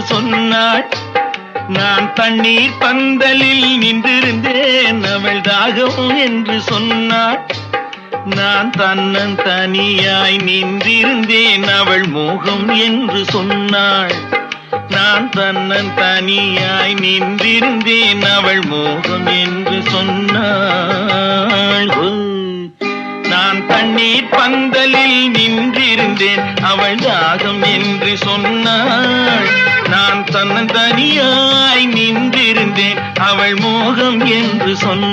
சொன்னாள். நான் தண்ணீர் பந்தலில் நின்றிருந்தேன், அவள் தாகம் என்று சொன்னாள். நான் தன்னன் தனியாய் நின்றிருந்தேன், அவள் மோகம் என்று சொன்னாள். நான் தன்னன் தனியாய் நின்றிருந்தேன், அவள் மோகம் என்று சொன்னாள். நான் தண்ணீர் பந்தலில் நின்றிருந்தேன், அவள் தாகம் என்று சொன்னாள். நான் தன்னன் தனியாய் நின்றிருந்தேன், அவள் மோகம் என்று சொன்னாள்.